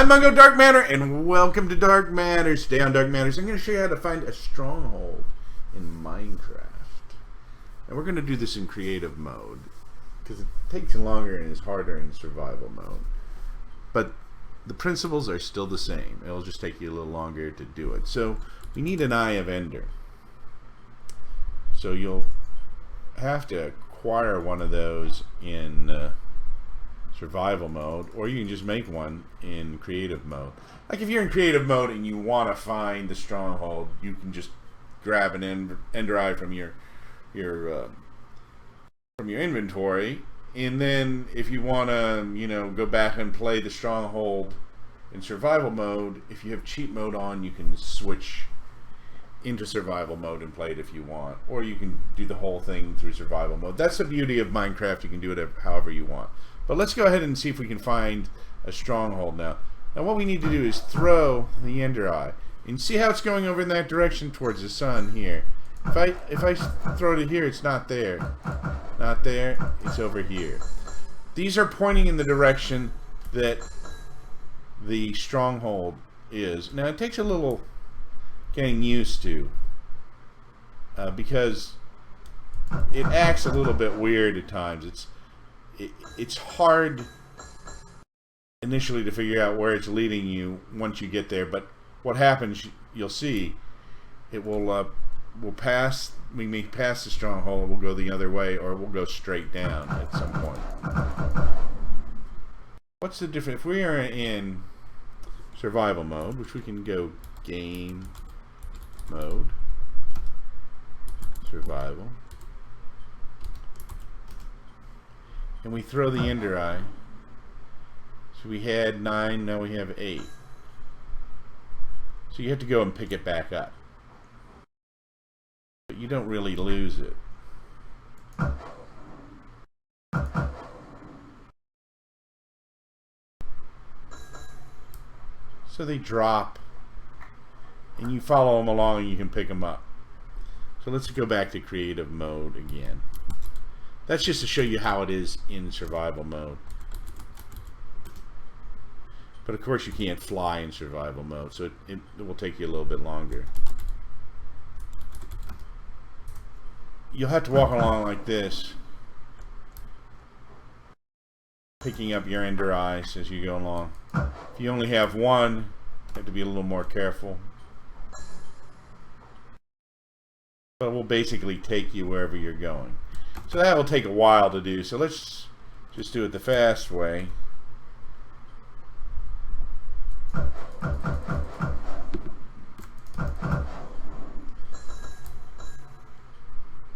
I'm Mungo Dark Matter, and welcome to Dark Matters. Today on Dark Matters, I'm going to show you how to find a stronghold in Minecraft. And we're going to do this in creative mode, because it takes longer and is harder in survival mode. But the principles are still the same. It'll just take you a little longer to do it. So, we need an Eye of Ender. So you'll have to acquire one of those in survival mode, or you can just make one in creative mode. Like if you're in creative mode and you want to find the stronghold, you can just grab an ender eye from your inventory, and then if you want to go back and play the stronghold in survival mode, if you have cheat mode on, you can switch into survival mode and play it if you want, or you can do the whole thing through survival mode. That's the beauty of Minecraft. You can do it however you want. But let's go ahead and see if we can find a stronghold now. Now what we need to do is throw the ender eye, and see how it's going over in that direction towards the sun here. If I throw it here, it's not there. Not there, it's over here. These are pointing in the direction that the stronghold is. Now it takes a little getting used to, because it acts a little bit weird at times. It's hard initially to figure out where it's leading you once you get there, but what happens, you'll see, it will pass. We may pass the stronghold, we'll go the other way, or we'll go straight down at some point. What's the difference? If we are in survival mode, which we can go game mode, survival, and we throw the ender eye. So we had 9, now we have 8. So you have to go and pick it back up. But you don't really lose it. So they drop, and you follow them along and you can pick them up. So let's go back to creative mode again. That's just to show you how it is in survival mode. But of course you can't fly in survival mode, so it will take you a little bit longer. You'll have to walk along like this, picking up your ender eyes as you go along. If you only have one, you have to be a little more careful. But it will basically take you wherever you're going. So that will take a while to do, so let's just do it the fast way.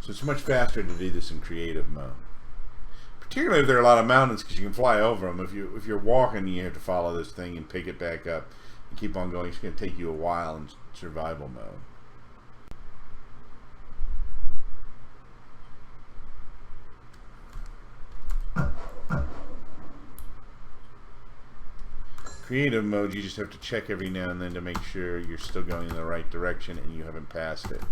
So it's much faster to do this in creative mode. Particularly if there are a lot of mountains, because you can fly over them. If you're walking, you have to follow this thing and pick it back up and keep on going. It's going to take you a while in survival mode. Creative mode, you just have to check every now and then to make sure you're still going in the right direction and you haven't passed it.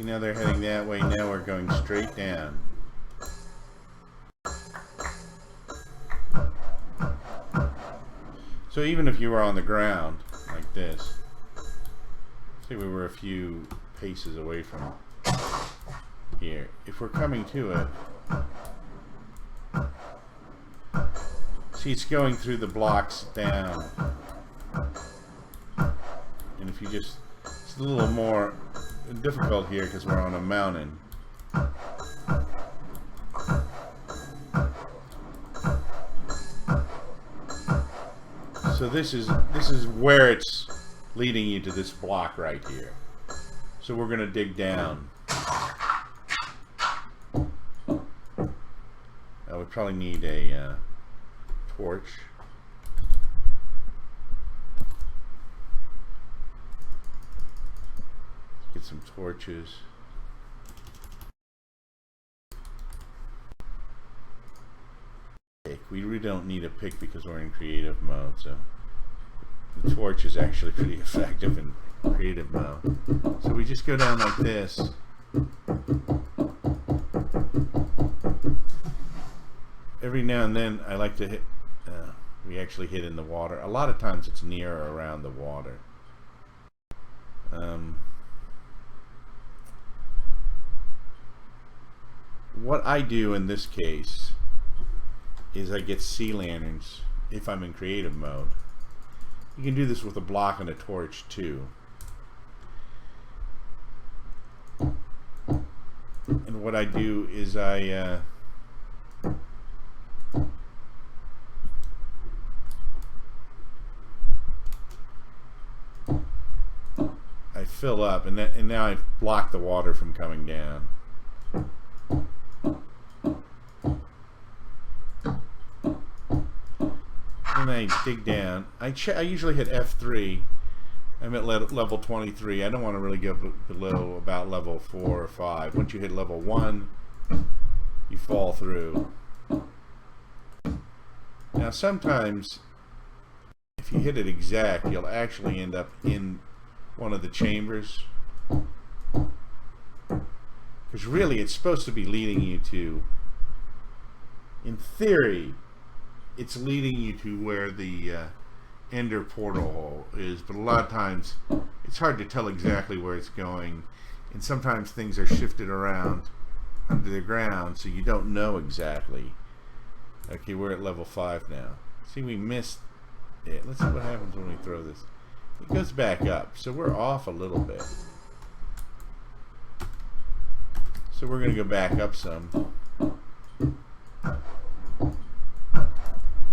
Now they're heading that way. Now we're going straight down. So even if you were on the ground like this, say we were a few paces away from here, if we're coming to it, see, it's going through the blocks down, and if you just, it's a little more difficult here because we're on a mountain. So this is where it's leading you to this block right here. So we're going to dig down. We probably need a torch. Get some torches. We really don't need a pick because we're in creative mode, so the torch is actually pretty effective in creative mode. So we just go down like this. Every now and then I like to hit, we actually hit in the water. A lot of times it's near or around the water. What I do in this case is I get sea lanterns if I'm in creative mode. You can do this with a block and a torch too. And what I do is I fill up, and now I've blocked the water from coming down. And I dig down. I usually hit F3. I'm at level 23. I don't want to really go below about level 4 or 5. Once you hit level 1, you fall through. Now sometimes, if you hit it exact, you'll actually end up in one of the chambers. Because really, it's supposed to be leading you to, in theory, it's leading you to where the ender portal hole is, but a lot of times it's hard to tell exactly where it's going, and sometimes things are shifted around under the ground, so you don't know exactly. Okay, we're at level 5 now. See, we missed it. Let's see what happens when we throw this. It goes back up, so we're off a little bit. So we're going to go back up some.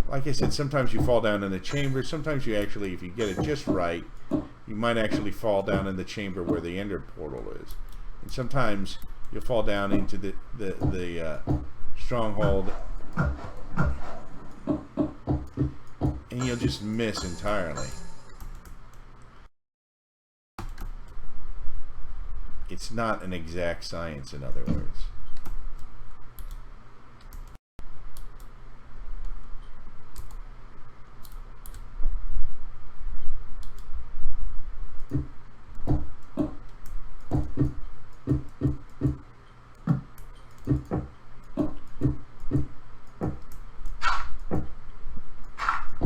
Like I said, sometimes you fall down in the chamber. Sometimes you actually, if you get it just right, you might actually fall down in the chamber where the ender portal is. And sometimes you'll fall down into the stronghold, and you'll just miss entirely. It's not an exact science, in other words.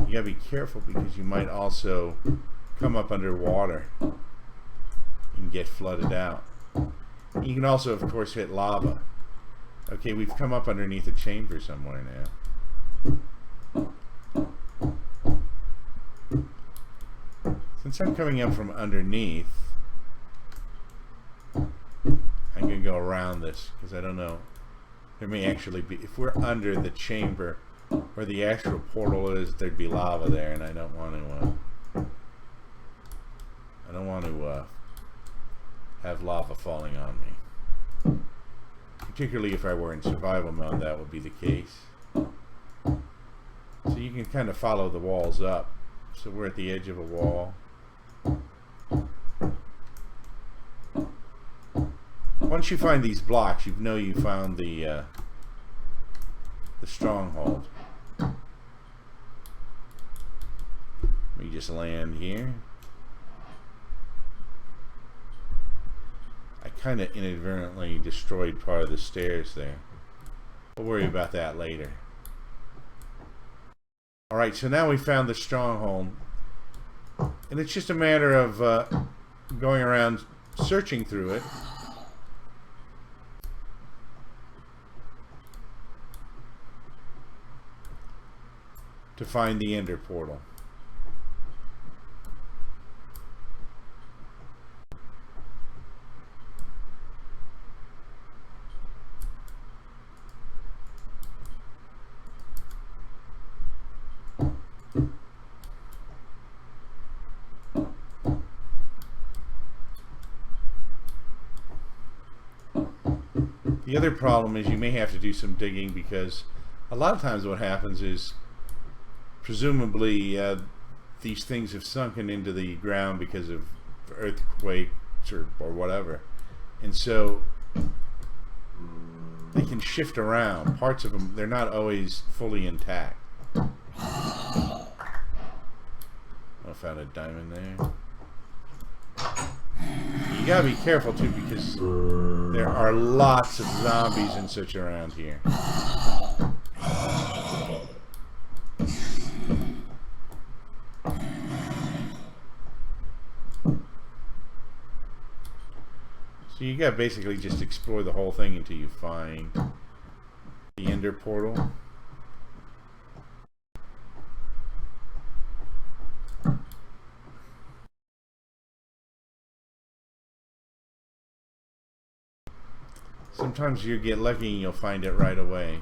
You gotta be careful because you might also come up underwater and get flooded out. You can also, of course, hit lava. Okay, we've come up underneath a chamber somewhere now. Since I'm coming up from underneath, I'm going to go around this because I don't know. There may actually be, if we're under the chamber where the actual portal is, there'd be lava there, and I don't want to have lava falling on me. Particularly if I were in survival mode, that would be the case. So you can kind of follow the walls up. So we're at the edge of a wall. Once you find these blocks, you know you found the stronghold. We just land here. I kind of inadvertently destroyed part of the stairs there. We'll worry about that later. Alright, so now we found the stronghold. And it's just a matter of going around searching through it. To find the ender portal. The other problem is you may have to do some digging because a lot of times what happens is presumably these things have sunken into the ground because of earthquakes or whatever, and so they can shift around. Parts of them, they're not always fully intact. I found a diamond there. You gotta be careful too, because there are lots of zombies and such around here. So you gotta basically just explore the whole thing until you find the Ender portal. Sometimes you get lucky and you'll find it right away.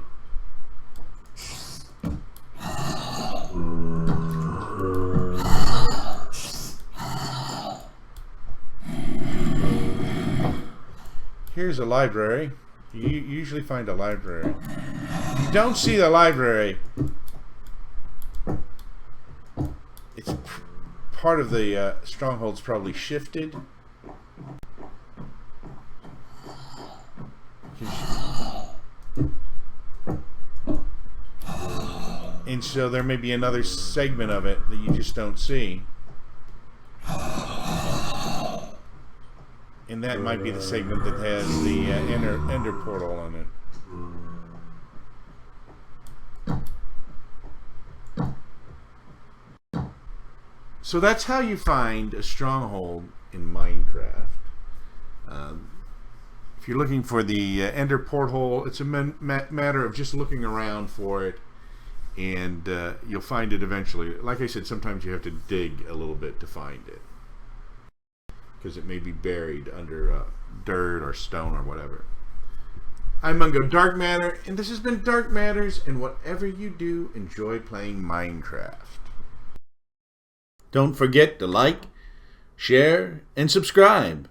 Here's a library. You usually find a library. If you don't see the library, it's part of the stronghold's probably shifted. And so there may be another segment of it that you just don't see. And that might be the segment that has the Ender portal on it. So that's how you find a stronghold in Minecraft. If you're looking for the Ender porthole, it's a matter of just looking around for it, and you'll find it eventually. Like I said, sometimes you have to dig a little bit to find it, because it may be buried under dirt or stone or whatever. I'm Mungo Dark Matter, and this has been Dark Matters, and whatever you do, enjoy playing Minecraft. Don't forget to like, share, and subscribe.